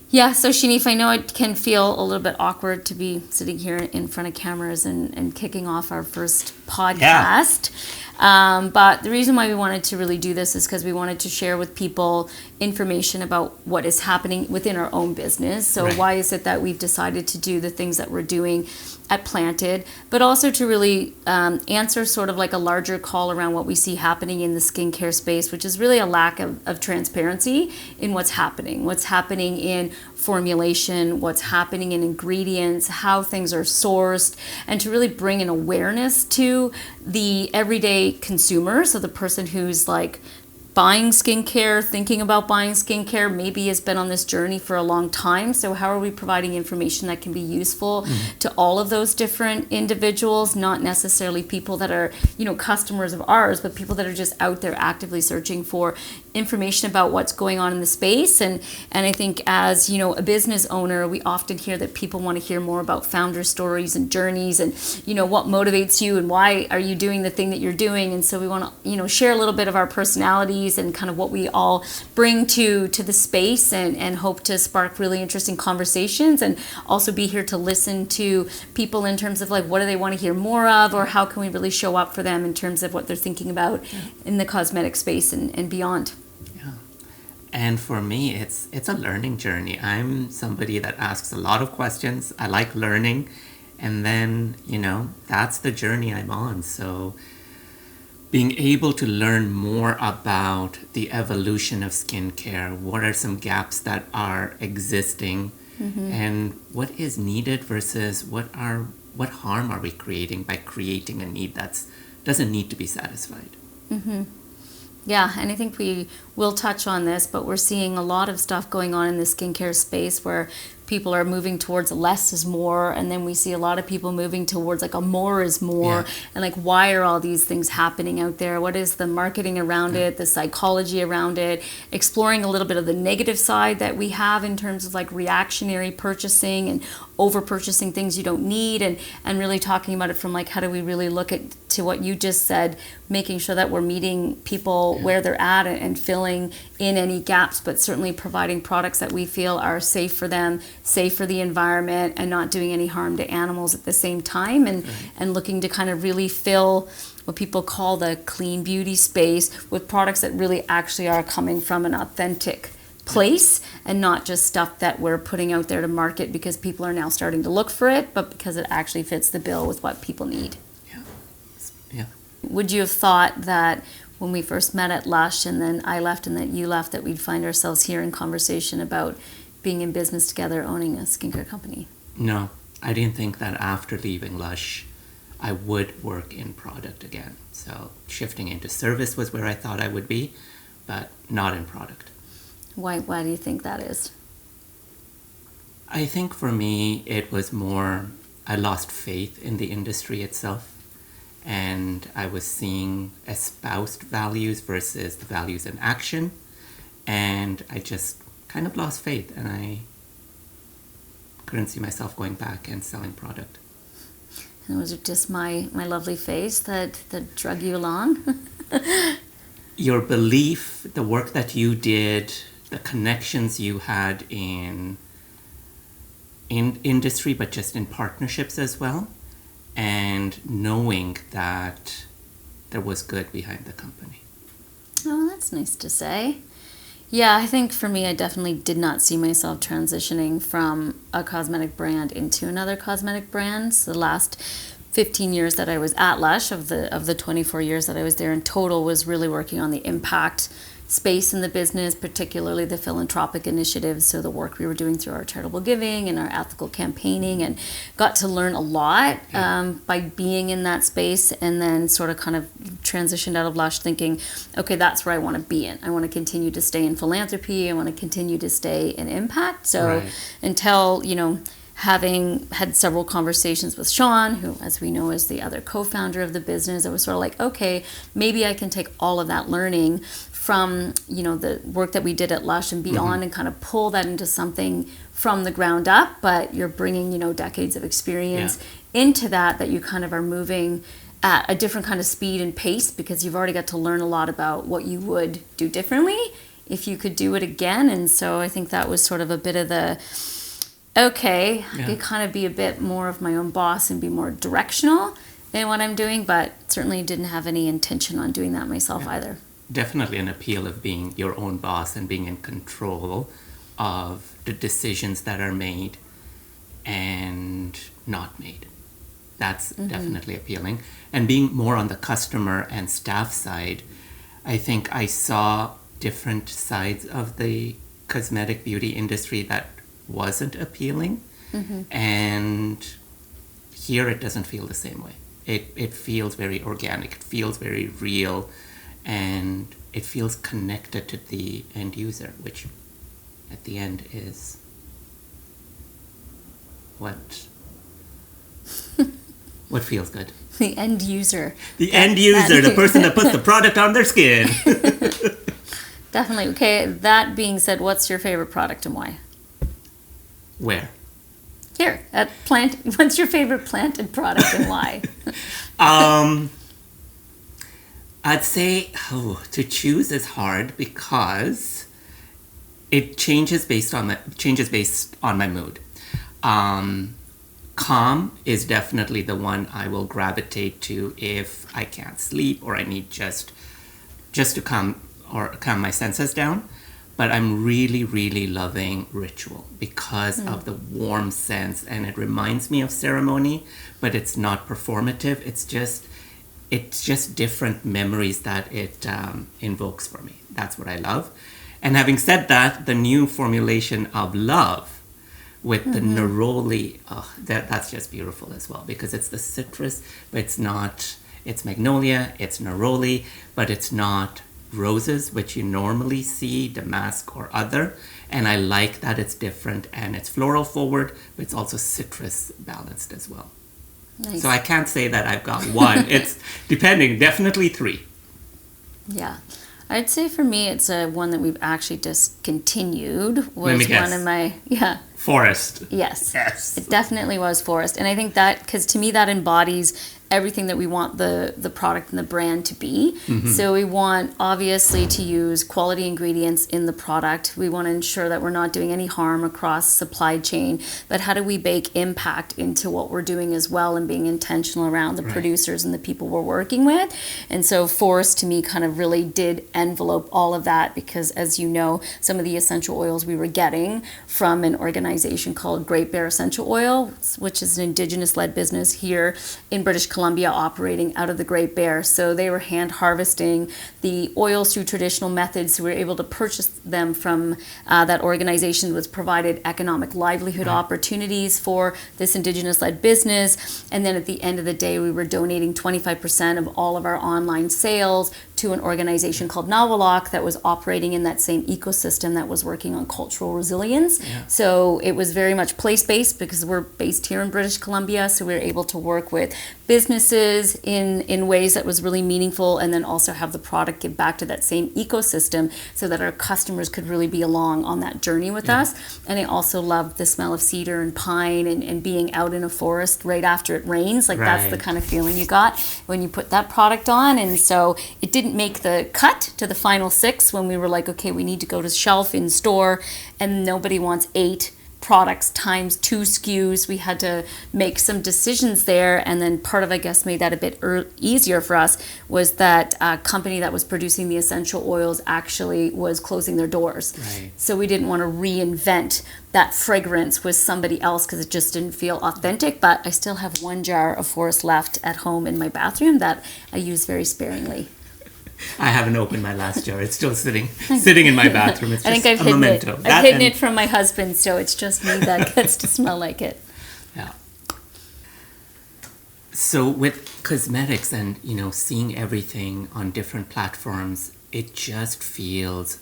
Yeah, so Shaneef, I know it can feel a little bit awkward to be sitting here in front of cameras and kicking off our first Yeah. podcast. But the reason why we wanted to really do this is because we wanted to share with people information about what is happening within our own business. So Right. why is it that we've decided to do the things that we're doing at Planted, but also to really answer sort of like a larger call around what we see happening in the skincare space, which is really a lack of transparency in what's happening in formulation, what's happening in ingredients, how things are sourced, and to really bring an awareness to the everyday consumer. So the person who's like buying skincare, thinking about buying skincare, maybe has been on this journey for a long time. So how are we providing information that can be useful to all of those different individuals, not necessarily people that are, customers of ours, but people that are just out there actively searching for information about what's going on in the space. And I think as, a business owner, we often hear that people want to hear more about founder stories and journeys and, what motivates you and why are you doing the thing that you're doing. And so we want to, share a little bit of our personalities and kind of what we all bring to the space and hope to spark really interesting conversations and also be here to listen to people in terms of like what do they want to hear more of or how can we really show up for them in terms of what they're thinking about in the cosmetic space and beyond. Yeah. And for me, it's a learning journey. I'm somebody that asks a lot of questions. I like learning. And then, that's the journey I'm on. So being able to learn more about the evolution of skincare, what are some gaps that are existing, and what is needed versus what harm are we creating by creating a need that doesn't need to be satisfied. Yeah, and I think we will touch on this, but we're seeing a lot of stuff going on in the skincare space where people are moving towards less is more, and then we see a lot of people moving towards like a more is more, and like why are all these things happening out there? What is the marketing around it, the psychology around it, exploring a little bit of the negative side that we have in terms of like reactionary purchasing and over purchasing things you don't need, and really talking about it from like how do we really look at to what you just said, making sure that we're meeting people where they're at and filling in any gaps, but certainly providing products that we feel are safe for them, safe for the environment, and not doing any harm to animals at the same time, and looking to kind of really fill what people call the clean beauty space with products that really actually are coming from an authentic place and not just stuff that we're putting out there to market because people are now starting to look for it, but because it actually fits the bill with what people need. Yeah. Would you have thought that when we first met at Lush and then I left and that you left that we'd find ourselves here in conversation about being in business together, owning a skincare company? No, I didn't think that after leaving Lush, I would work in product again. So shifting into service was where I thought I would be, but not in product. Why do you think that is? I think for me, it was more, I lost faith in the industry itself. And I was seeing espoused values versus the values in action. And I just kind of lost faith and I couldn't see myself going back and selling product. And was it just my lovely face that drug you along? Your belief, the work that you did, the connections you had in industry, but just in partnerships as well. And knowing that there was good behind the company. Oh, that's nice to say. Yeah, I think for me, I definitely did not see myself transitioning from a cosmetic brand into another cosmetic brand. So the last 15 years that I was at Lush, of the 24 years that I was there in total, was really working on the impact space in the business, particularly the philanthropic initiatives, so the work we were doing through our charitable giving and our ethical campaigning, and got to learn a lot by being in that space, and then sort of kind of transitioned out of Lush thinking, okay, that's where I want to be in. I want to continue to stay in philanthropy. I want to continue to stay in impact. So until, having had several conversations with Sean, who, as we know, is the other co-founder of the business, I was sort of like, okay, maybe I can take all of that learning from, the work that we did at Lush and beyond and kind of pull that into something from the ground up, but you're bringing, decades of experience into that you kind of are moving at a different kind of speed and pace because you've already got to learn a lot about what you would do differently if you could do it again. And so I think that was sort of a bit of the, okay, I could kind of be a bit more of my own boss and be more directional in what I'm doing, but certainly didn't have any intention on doing that myself either. Definitely an appeal of being your own boss and being in control of the decisions that are made and not made. That's definitely appealing. And being more on the customer and staff side, I think I saw different sides of the cosmetic beauty industry that wasn't appealing. And here it doesn't feel the same way. It feels very organic, it feels very real, and it feels connected to the end user, which at the end is what feels good. The end user. The end user, the person that puts the product on their skin. Definitely. Okay, that being said, what's your favorite product and why? Where? Here, at Plant. What's your favorite planted product and why? I'd say to choose is hard because it changes based on my mood. Calm is definitely the one I will gravitate to if I can't sleep or I need just to calm my senses down. But I'm really, really loving ritual because of the warm sense, and it reminds me of ceremony, but it's not performative. It's just different memories that it invokes for me. That's what I love. And having said that, the new formulation of love with the neroli, that's just beautiful as well, because it's the citrus, but it's magnolia, it's neroli, but it's not roses, which you normally see, damask or other. And I like that it's different and it's floral forward, but it's also citrus balanced as well. Nice. So I can't say that I've got one. It's depending, definitely 3. Yeah. I'd say for me, it's one that we've actually discontinued. Let me guess. One of my, Forest. Yes. Yes. It definitely was forest. And I think that, because to me that embodies everything that we want the product and the brand to be. So we want obviously to use quality ingredients in the product. We want to ensure that we're not doing any harm across supply chain, but how do we bake impact into what we're doing as well, and being intentional around the producers and the people we're working with. And so forest to me kind of really did envelope all of that, because as you know, some of the essential oils we were getting from an organization called Great Bear Essential Oil, which is an indigenous led business here in British Columbia operating out of the Great Bear. So they were hand harvesting the oils through traditional methods. So we were able to purchase them from that organization, which provided economic livelihood opportunities for this indigenous led business. And then at the end of the day, we were donating 25% of all of our online sales to an organization called Nawalak that was operating in that same ecosystem that was working on cultural resilience. So it was very much place-based because we're based here in British Columbia. So we were able to work with businesses in ways that was really meaningful, and then also have the product give back to that same ecosystem so that our customers could really be along on that journey with us. And I also loved the smell of cedar and pine and being out in a forest right after it rains. Like that's the kind of feeling you got when you put that product on. And so it didn't make the cut to the final 6 when we were like, okay, we need to go to shelf in store, and nobody wants 8 products times 2 SKUs. We had to make some decisions there, and then part of, I guess, made that a bit easier for us was that company that was producing the essential oils actually was closing their doors. So we didn't want to reinvent that fragrance with somebody else because it just didn't feel authentic. But I still have 1 jar of forest left at home in my bathroom that I use very sparingly. I haven't opened my last jar. It's still sitting in my bathroom. It's just a memento. I've hidden it from my husband, so it's just me that gets to smell like it. Yeah. So with cosmetics and, seeing everything on different platforms, it just feels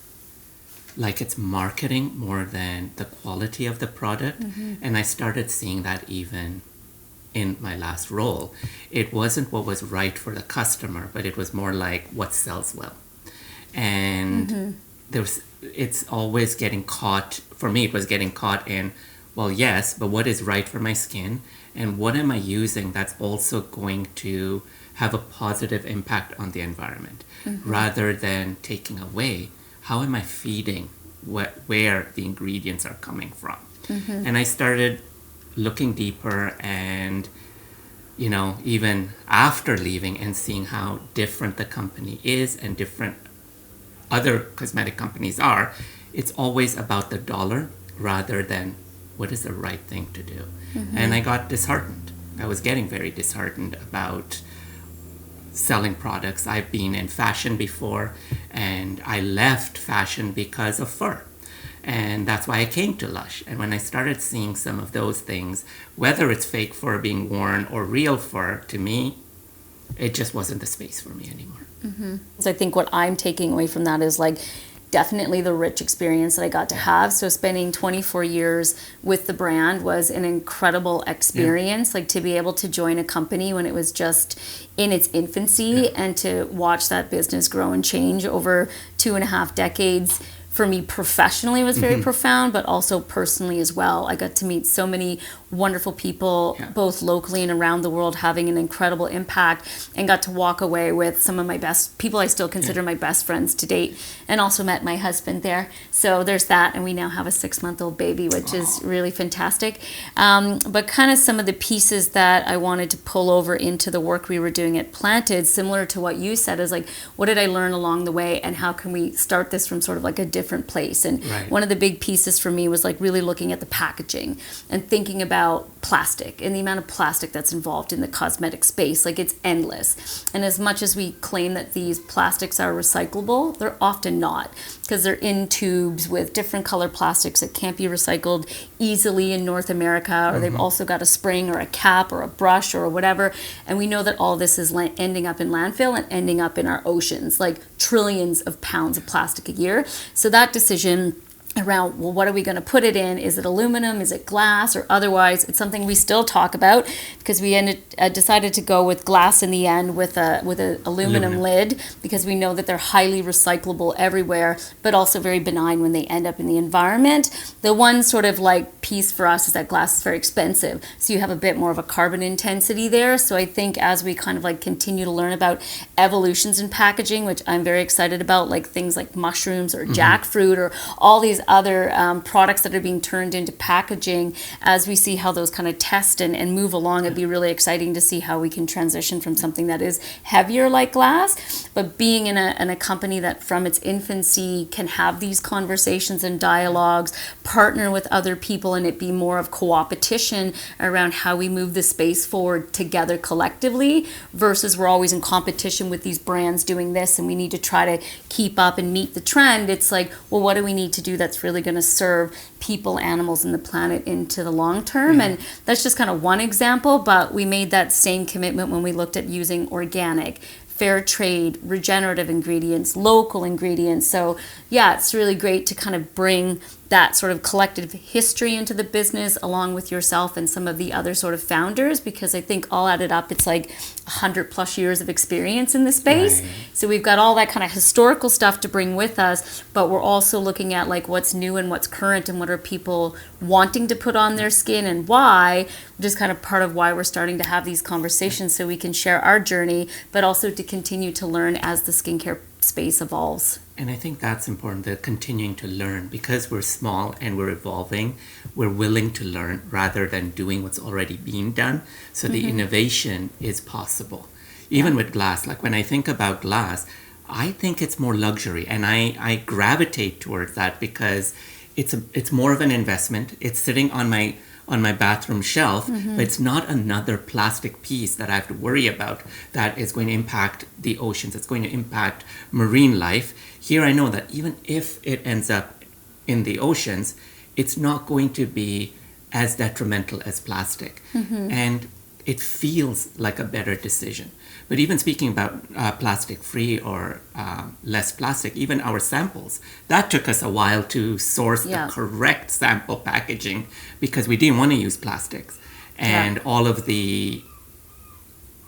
like it's marketing more than the quality of the product. And I started seeing that even in my last role. It wasn't what was right for the customer, but it was more like what sells well. And it's always getting caught, for me it was getting caught in, well, yes, but what is right for my skin, and what am I using that's also going to have a positive impact on the environment, rather than taking away. how am I feeding where the ingredients are coming from? And I started looking deeper, and even after leaving and seeing how different the company is and different other cosmetic companies are, it's always about the dollar rather than what is the right thing to do. And I got disheartened. I was getting very disheartened about selling products. I've been in fashion before, and I left fashion because of fur. And that's why I came to Lush. And when I started seeing some of those things, whether it's fake fur being worn or real fur, to me, it just wasn't the space for me anymore. So I think what I'm taking away from that is like definitely the rich experience that I got to have. So spending 24 years with the brand was an incredible experience. Like to be able to join a company when it was just in its infancy and to watch that business grow and change over 2.5 decades. For me professionally was very profound, but also personally as well. I got to meet so many wonderful people, both locally and around the world, having an incredible impact, and got to walk away with some of my best people I still consider my best friends to date, and also met my husband there. So there's that, and we now have a 6-month-old baby, which is really fantastic. But kind of some of the pieces that I wanted to pull over into the work we were doing at Planted, similar to what you said, is like, what did I learn along the way, and how can we start this from sort of like a different place? And one of the big pieces for me was like really looking at the packaging and thinking about plastic and the amount of plastic that's involved in the cosmetic space. Like it's endless. And as much as we claim that these plastics are recyclable, they're often not, because they're in tubes with different color plastics that can't be recycled easily in North America, or they've also got a spring or a cap or a brush or whatever. And we know that all this is ending up in landfill and ending up in our oceans, like trillions of pounds of plastic a year. So that decision around, well, what are we going to put it in? Is it aluminum? Is it glass? Or otherwise, it's something we still talk about, because we decided to go with glass in the end with an aluminum lid, because we know that they're highly recyclable everywhere, but also very benign when they end up in the environment. The one sort of like piece for us is that glass is very expensive, so you have a bit more of a carbon intensity there. So I think as we kind of like continue to learn about evolutions in packaging, which I'm very excited about, like things like mushrooms or jackfruit or all these other products that are being turned into packaging, as we see how those kind of test and move along, it'd be really exciting to see how we can transition from something that is heavier like glass, but being in a company that from its infancy can have these conversations and dialogues, partner with other people, and it be more of co-opetition around how we move the space forward together collectively, versus we're always in competition with these brands doing this and we need to try to keep up and meet the trend. It's like, well, what do we need to do that's really going to serve people, animals, and the planet into the long term? And that's just kind of one example, but we made that same commitment when we looked at using organic, fair trade, regenerative ingredients, local ingredients. So yeah, it's really great to kind of bring that sort of collective history into the business along with yourself and some of the other sort of founders, because I think all added up, it's like 100+ years of experience in the space. So we've got all that kind of historical stuff to bring with us, but we're also looking at like what's new and what's current and what are people wanting to put on their skin and why, which is kind of part of why we're starting to have these conversations, so we can share our journey, but also to continue to learn as the skincare space evolves. And I think that's important, that continuing to learn, because we're small and we're evolving, we're willing to learn rather than doing what's already being done. So the innovation is possible. Even with glass, like when I think about glass, I think it's more luxury, and I gravitate towards that because it's more of an investment. It's sitting on my bathroom shelf, but it's not another plastic piece that I have to worry about that is going to impact the oceans. It's going to impact marine life. Here I know that even if it ends up in the oceans, it's not going to be as detrimental as plastic. And it feels like a better decision. But even speaking about plastic-free or less plastic, even our samples, that took us a while to source the correct sample packaging, because we didn't want to use plastics. And all of the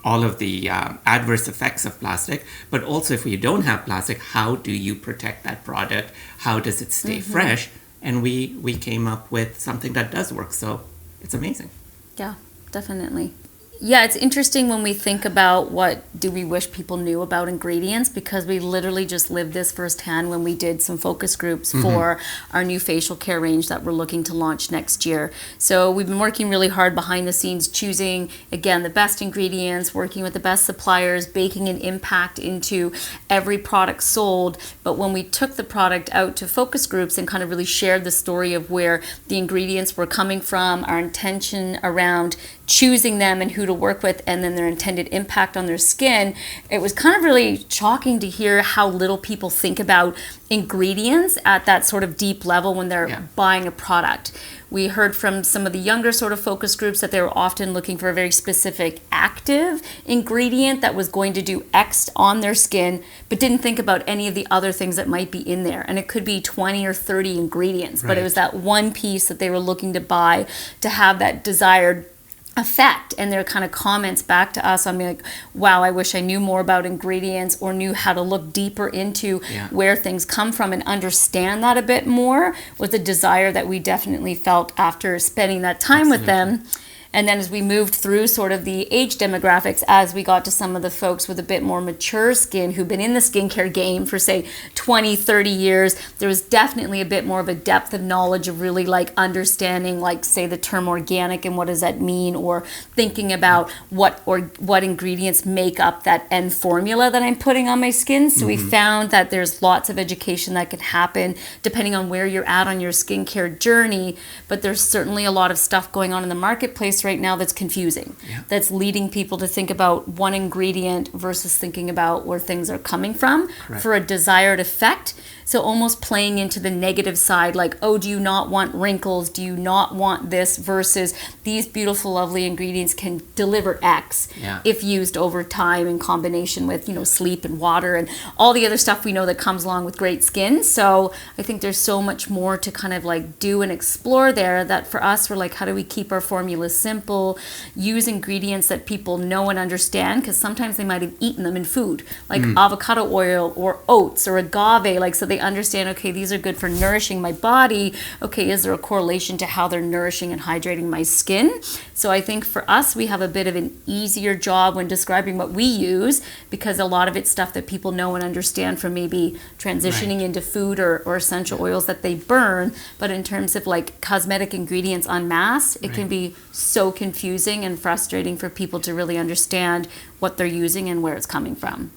adverse effects of plastic, but also if you don't have plastic, how do you protect that product? How does it stay fresh? And we came up with something that does work, so it's amazing. Yeah, definitely. Yeah, it's interesting when we think about what do we wish people knew about ingredients, because we literally just lived this firsthand when we did some focus groups for our new facial care range that we're looking to launch next year. So we've been working really hard behind the scenes, choosing, again, the best ingredients, working with the best suppliers, baking an impact into every product sold. But when we took the product out to focus groups and kind of really shared the story of where the ingredients were coming from, our intention around choosing them and who to work with, and then their intended impact on their skin, it was kind of really shocking to hear how little people think about ingredients at that sort of deep level when they're buying a product. We heard from some of the younger sort of focus groups that they were often looking for a very specific active ingredient that was going to do X on their skin, but didn't think about any of the other things that might be in there. And it could be 20 or 30 ingredients, but it was that one piece that they were looking to buy to have that desired effect. And their kind of comments back to us on being like, wow, I wish I knew more about ingredients or knew how to look deeper into where things come from and understand that a bit more, was a desire that we definitely felt after spending that time with them. And then as we moved through sort of the age demographics, as we got to some of the folks with a bit more mature skin who've been in the skincare game for, say, 20, 30 years, there was definitely a bit more of a depth of knowledge of really like understanding, like, say, the term organic and what does that mean, or thinking about what ingredients make up that end formula that I'm putting on my skin. So we found that there's lots of education that can happen depending on where you're at on your skincare journey, but there's certainly a lot of stuff going on in the marketplace right now that's confusing, that's leading people to think about one ingredient versus thinking about where things are coming from for a desired effect. So almost playing into the negative side, like, oh, do you not want wrinkles? Do you not want this? Versus these beautiful, lovely ingredients can deliver X if used over time in combination with, sleep and water and all the other stuff we know that comes along with great skin. So I think there's so much more to kind of like do and explore there, that for us, we're like, how do we keep our formulas simple, use ingredients that people know and understand, because sometimes they might have eaten them in food, like avocado oil or oats or agave, like, so they understand, okay, these are good for nourishing my body. Okay, is there a correlation to how they're nourishing and hydrating my skin? So I think for us, we have a bit of an easier job when describing what we use, because a lot of it's stuff that people know and understand from maybe transitioning into food or essential oils that they burn. But in terms of like cosmetic ingredients en masse, it can be so confusing and frustrating for people to really understand what they're using and where it's coming from.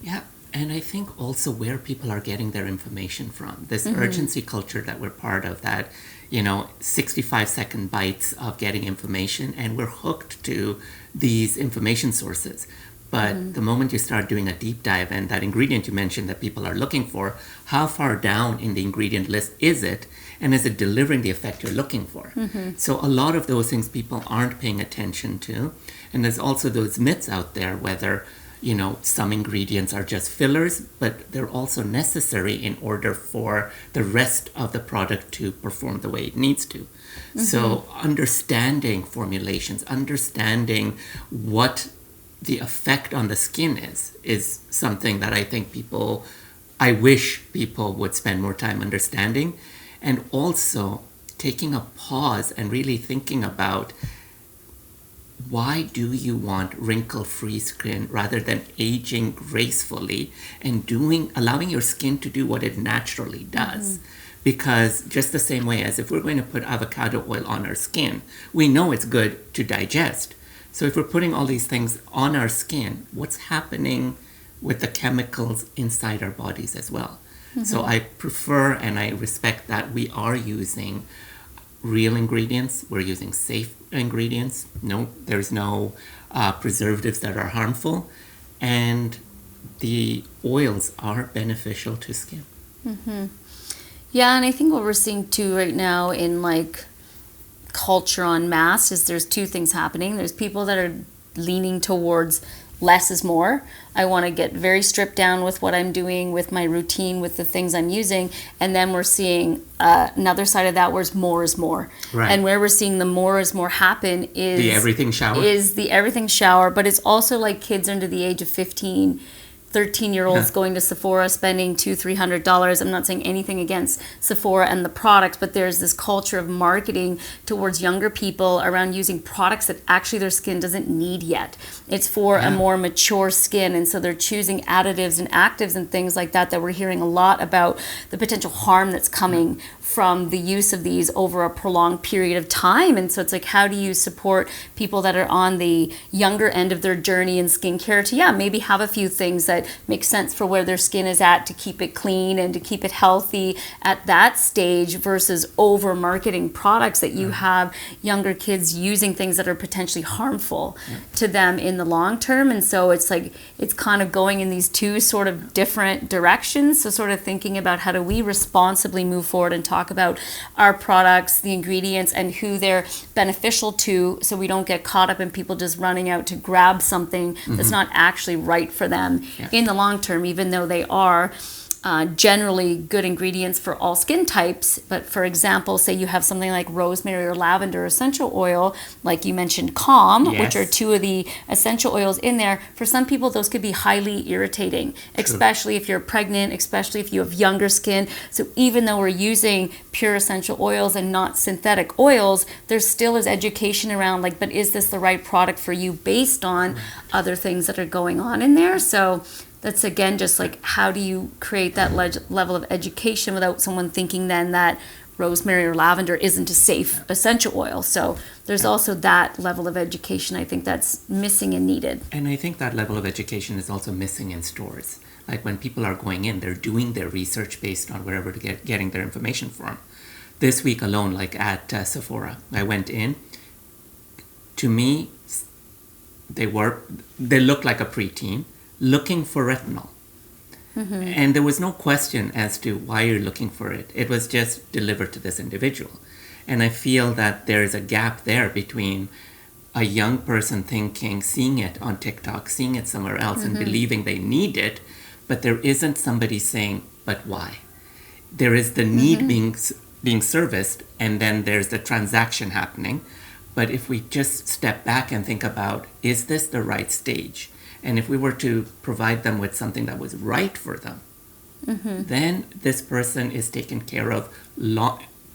Yeah. And I think also where people are getting their information from, this urgency culture that we're part of, that, 65-second bites of getting information, and we're hooked to these information sources. But the moment you start doing a deep dive, and that ingredient you mentioned that people are looking for, how far down in the ingredient list is it? And is it delivering the effect you're looking for? So a lot of those things people aren't paying attention to. And there's also those myths out there, whether some ingredients are just fillers, but they're also necessary in order for the rest of the product to perform the way it needs to. So understanding formulations, understanding what the effect on the skin is something that I think I wish people would spend more time understanding, and also taking a pause and really thinking about, why do you want wrinkle-free skin rather than aging gracefully and allowing your skin to do what it naturally does? Because just the same way as if we're going to put avocado oil on our skin, we know it's good to digest. So if we're putting all these things on our skin, what's happening with the chemicals inside our bodies as well? So I prefer and I respect that we are using real ingredients. We're using safe ingredients. There's no preservatives that are harmful, and the oils are beneficial to skin. Yeah, and I think what we're seeing too right now in like culture en masse is there's two things happening. There's people that are leaning towards less is more. I want to get very stripped down with what I'm doing, with my routine, with the things I'm using. And then we're seeing another side of that where it's more is more. Right. And where we're seeing the more is more happen is the everything shower. But it's also like kids under the age of 15 13-year-olds going to Sephora spending $200-300. I'm not saying anything against Sephora and the products, but there's this culture of marketing towards younger people around using products that actually their skin doesn't need yet. It's for a more mature skin, and so they're choosing additives and actives and things like that we're hearing a lot about the potential harm that's coming from the use of these over a prolonged period of time. And so it's like, how do you support people that are on the younger end of their journey in skincare to maybe have a few things that make sense for where their skin is at, to keep it clean and to keep it healthy at that stage, versus over marketing products that you have younger kids using things that are potentially harmful to them in the long term. And so it's like, it's kind of going in these two sort of different directions. So sort of thinking about how do we responsibly move forward and talk about our products, the ingredients, and who they're beneficial to, so we don't get caught up in people just running out to grab something that's not actually right for them in the long term, even though they are generally good ingredients for all skin types. But for example, say you have something like rosemary or lavender essential oil, like you mentioned Calm, which are two of the essential oils in there. For some people, those could be highly irritating, especially if you're pregnant, especially if you have younger skin. So even though we're using pure essential oils and not synthetic oils, there still is education around like, but is this the right product for you based on other things that are going on in there? So that's again just like, how do you create that level of education without someone thinking then that rosemary or lavender isn't a safe essential oil? So there's also that level of education, I think, that's missing and needed. And I think that level of education is also missing in stores. Like when people are going in, they're doing their research based on wherever they're getting their information from. This week alone, like at Sephora, I went in. To me, they looked like a preteen looking for retinol. And there was no question as to why you're looking for it. It was just delivered to this individual. And I feel that there's a gap there between a young person thinking, seeing it on TikTok, seeing it somewhere else and believing they need it, but there isn't somebody saying, but why? There is the need being serviced, and then there's the transaction happening. But if we just step back and think about, is this the right stage? And if we were to provide them with something that was right for them, then this person is taken care of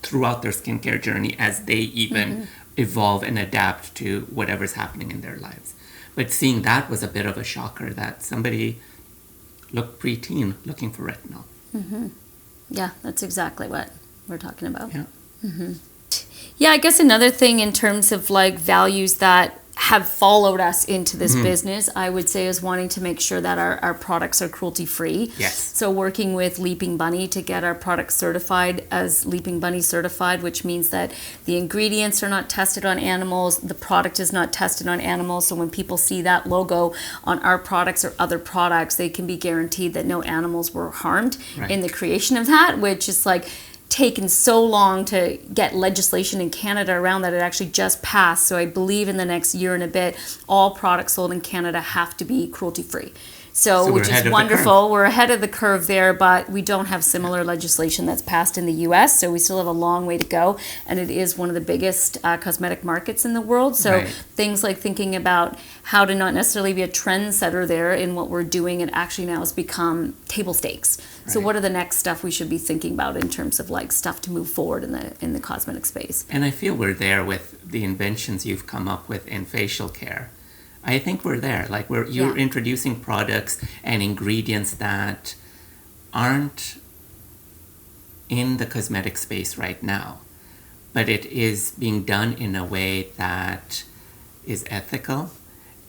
throughout their skincare journey as they even evolve and adapt to whatever's happening in their lives. But seeing that was a bit of a shocker, that somebody looked preteen looking for retinol. Yeah, that's exactly what we're talking about. Yeah. Yeah, I guess another thing in terms of like values that have followed us into this business, I would say, is wanting to make sure that our products are cruelty free. Yes. So working with Leaping Bunny to get our products certified as Leaping Bunny certified, which means that the ingredients are not tested on animals, the product is not tested on animals. So when people see that logo on our products or other products, they can be guaranteed that no animals were harmed in the creation of that, which is like taken so long to get legislation in Canada around that. It actually just passed. So I believe in the next year and a bit, all products sold in Canada have to be cruelty free. So which is wonderful. We're ahead of the curve there, but we don't have similar legislation that's passed in the US. So we still have a long way to go. And it is one of the biggest cosmetic markets in the world. So things like thinking about how to not necessarily be a trendsetter there in what we're doing, and actually now has become table stakes. So what are the next stuff we should be thinking about in terms of like stuff to move forward in the cosmetic space? And I feel we're there with the inventions you've come up with in facial care. I think we're there. Like you're introducing products and ingredients that aren't in the cosmetic space right now, but it is being done in a way that is ethical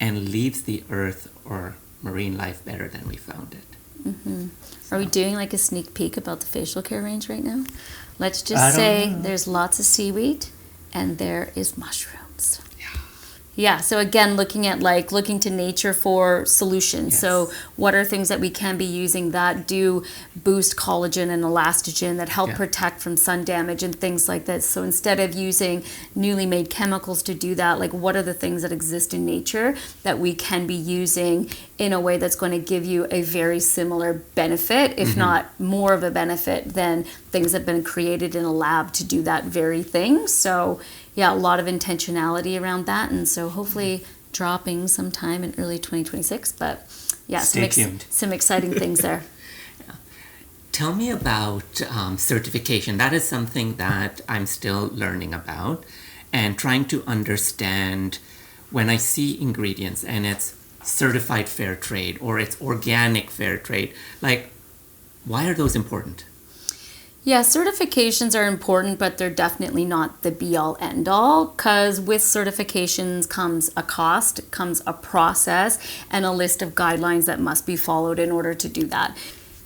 and leaves the earth or marine life better than we found it. Are we doing like a sneak peek about the facial care range right now? Let's just say there's lots of seaweed and there is mushrooms. Yeah, so again, looking to nature for solutions. Yes. So what are things that we can be using that do boost collagen and elastogen, that help protect from sun damage and things like that? So instead of using newly made chemicals to do that, like what are the things that exist in nature that we can be using in a way that's going to give you a very similar benefit, if not more of a benefit than things that have been created in a lab to do that very thing. So yeah, a lot of intentionality around that. And so hopefully dropping sometime in early 2026. But yeah, Stay tuned. Some exciting things there. Tell me about certification. That is something that I'm still learning about and trying to understand when I see ingredients and it's certified fair trade or it's organic fair trade. Like, why are those important? Yeah, certifications are important, but they're definitely not the be-all, end-all, because with certifications comes a cost, comes a process, and a list of guidelines that must be followed in order to do that.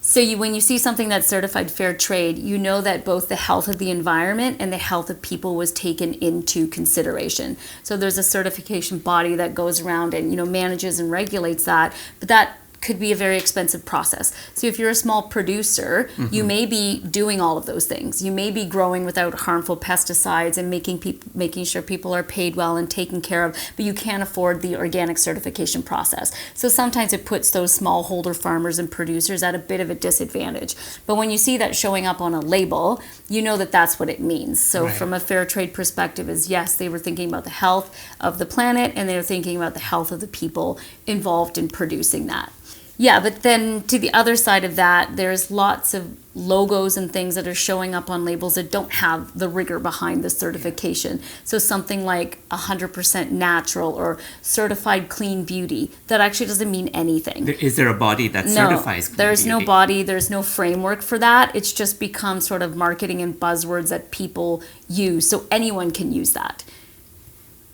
So when you see something that's certified fair trade, you know that both the health of the environment and the health of people was taken into consideration. So there's a certification body that goes around and manages and regulates that, but that could be a very expensive process. So if you're a small producer, you may be doing all of those things. You may be growing without harmful pesticides and making sure people are paid well and taken care of, but you can't afford the organic certification process. So sometimes it puts those smallholder farmers and producers at a bit of a disadvantage. But when you see that showing up on a label, you know that that's what it means. So Right. from a fair trade perspective is yes, they were thinking about the health of the planet and they were thinking about the health of the people involved in producing that. Yeah, but then to the other side of that, there's lots of logos and things that are showing up on labels that don't have the rigor behind the certification. So something like 100% natural or certified clean beauty, that actually doesn't mean anything. Is there a body that certifies clean There's beauty? no body, there's no framework for that. It's just become sort of marketing and buzzwords that people use. So anyone can use that.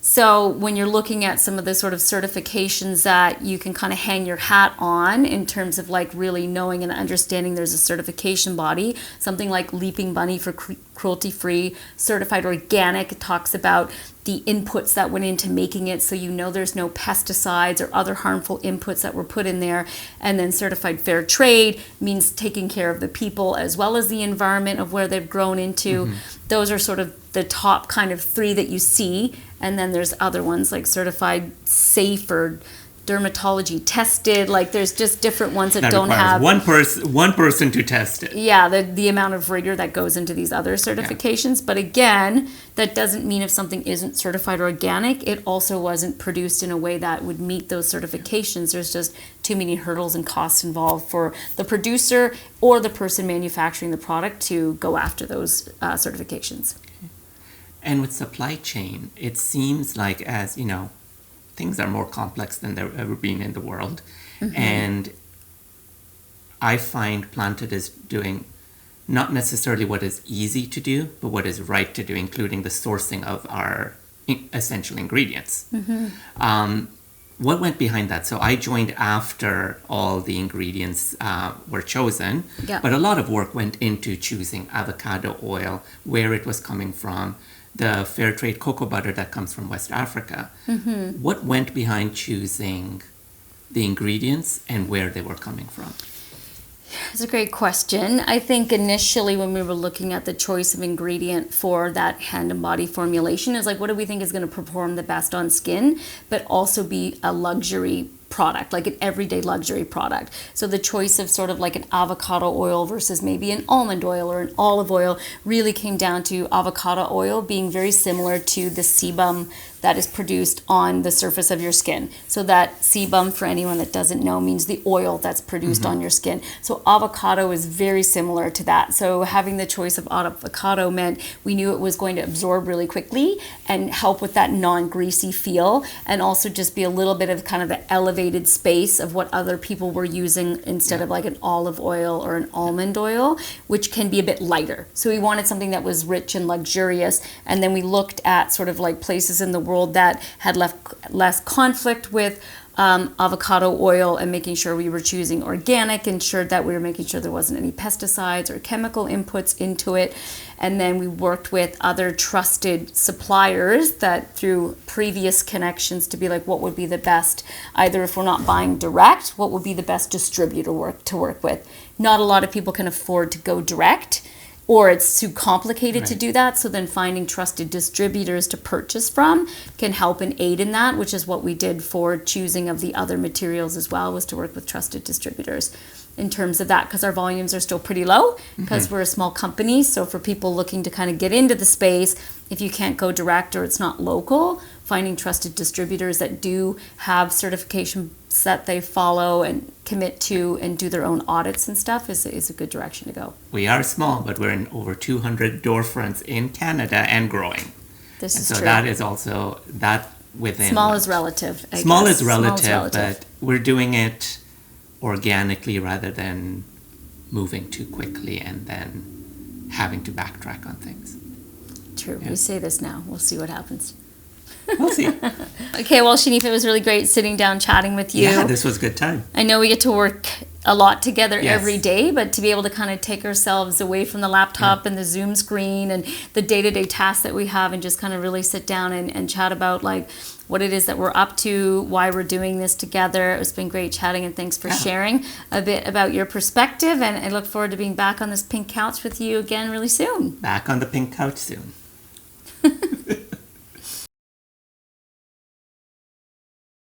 So when you're looking at some of the sort of certifications that you can kind of hang your hat on in terms of like really knowing and understanding there's a certification body, something like Leaping Bunny for cruelty-free, certified organic, it talks about the inputs that went into making it, so you know there's no pesticides or other harmful inputs that were put in there. And then certified fair trade means taking care of the people as well as the environment of where they've grown into. Those are sort of the top kind of three that you see. And then there's other ones like certified safe or dermatology tested. Like there's just different ones that don't have one person to test it. Yeah, the amount of rigor that goes into these other certifications. But again, that doesn't mean if something isn't certified organic, it also wasn't produced in a way that would meet those certifications. There's just too many hurdles and costs involved for the producer or the person manufacturing the product to go after those certifications. And with supply chain, it seems like, as you know, things are more complex than they've ever been in the world. And I find Planted is doing not necessarily what is easy to do, but what is right to do, including the sourcing of our essential ingredients. What went behind that? So I joined after all the ingredients were chosen, but a lot of work went into choosing avocado oil, where it was coming from, the fair trade cocoa butter that comes from West Africa. What went behind choosing the ingredients and where they were coming from? It's a great question. I think initially when we were looking at the choice of ingredient for that hand and body formulation is like, what do we think is going to perform the best on skin, but also be a luxury product, like an everyday luxury product. So the choice of sort of like an avocado oil versus maybe an almond oil or an olive oil really came down to avocado oil being very similar to the sebum that is produced on the surface of your skin. So that sebum, for anyone that doesn't know, means the oil that's produced on your skin. So avocado is very similar to that. So having the choice of avocado meant we knew it was going to absorb really quickly and help with that non-greasy feel, and also just be a little bit of kind of the elevated space of what other people were using instead of like an olive oil or an almond oil, which can be a bit lighter. So we wanted something that was rich and luxurious. And then we looked at sort of like places in the world that had less conflict with avocado oil, and making sure we were choosing organic, ensured that we were making sure there wasn't any pesticides or chemical inputs into it. And then we worked with other trusted suppliers that through previous connections to be like, what would be the best, either if we're not buying direct, what would be the best distributor to work with. Not a lot of people can afford to go direct. or it's too complicated to do that. So then finding trusted distributors to purchase from can help and aid in that, which is what we did for choosing of the other materials as well, was to work with trusted distributors in terms of that, because our volumes are still pretty low because we're a small company. So for people looking to kind of get into the space, if you can't go direct or it's not local, finding trusted distributors that do have certifications that they follow and commit to and do their own audits and stuff is a good direction to go. We are small, but we're in over 200 door fronts in Canada and growing. This is So true. that is also that within Small is relative. I small guess. is relative, but we're doing it organically rather than moving too quickly and then having to backtrack on things. True. We say this now. We'll see what happens. We'll see. Okay, well, Shaneef, it was really great sitting down chatting with you. Yeah, this was a good time. I know we get to work a lot together Yes. every day, but to be able to kind of take ourselves away from the laptop and the Zoom screen and the day-to-day tasks that we have and just kind of really sit down and chat about like what it is that we're up to, why we're doing this together. It's been great chatting, and thanks for sharing a bit about your perspective, and I look forward to being back on this pink couch with you again really soon. Back on the pink couch soon.